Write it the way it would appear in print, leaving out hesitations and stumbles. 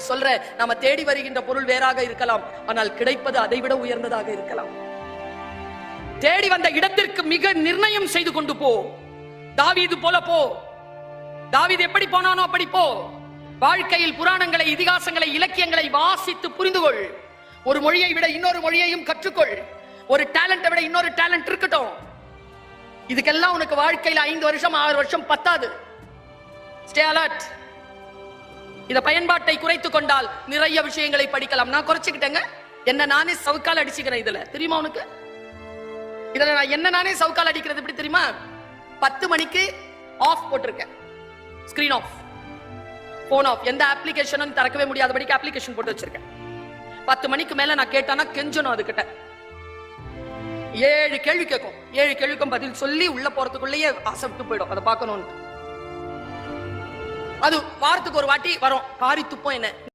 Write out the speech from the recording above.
சொல்ற நாம தேடி வருகின்ற பொருள் வேறாக இருக்கலாம், ஆனால் கிடைப்பது அதைவிட உயர்ந்ததாக இருக்கலாம். தேடி வந்த இடத்திற்கு மிக நிர்ணயம் செய்து கொண்டு போ. தாவீது போல போ. தாவீது எப்படி போனானோ அப்படி போ. வாழ்க்கையில் புராணங்களை, இதிகாசங்களை, இலக்கியங்களை வாசித்து புரிந்து கொள். ஒரு மொழியை விட இன்னொரு மொழியையும் கற்றுக்கொள். ஒரு டேலண்ட்டை விட இன்னொரு டேலண்ட் இருக்கட்டும். இதுக்கெல்லாம் உனக்கு வாழ்க்கையில் 5 வருஷம் 6 வருஷம் பத்தாது. Stay alert. இத பயன்பாட்டை குறைத்துக் கொண்டால் நிறைய விஷயங்களை படிக்கலாம். நான் குறைச்சுக்கிட்டேங்க. என்ன நானே சவுக்கால் அடிச்சுக்கிறேன். இதுல தெரியுமா உனக்கு? இதுல நான் என்ன நானே சவுக்கால் அடிக்கிறது எப்படி தெரியுமா? 10 மணிக்கு ஆஃப் போட்டிருக்கேன். Screen off, phone off. எந்த அப்ளிகேஷனும் திறக்கவே முடியாதபடிக்கு அப்ளிகேஷன் போட்டு வச்சிருக்கேன். 10 மணிக்கு மேல நான் கேட்டானா கெஞ்சணும். அதுகிட்ட 7 கேள்வி கேட்கும். 7 கேள்விக்கும் பதில் சொல்லி உள்ள போறதுக்குள்ளேயே ஆசை விட்டு போயிடும். அதை பார்க்கணும். அது வாரத்துக்கு ஒரு வாட்டி வரும். காரி துப்பம் என்ன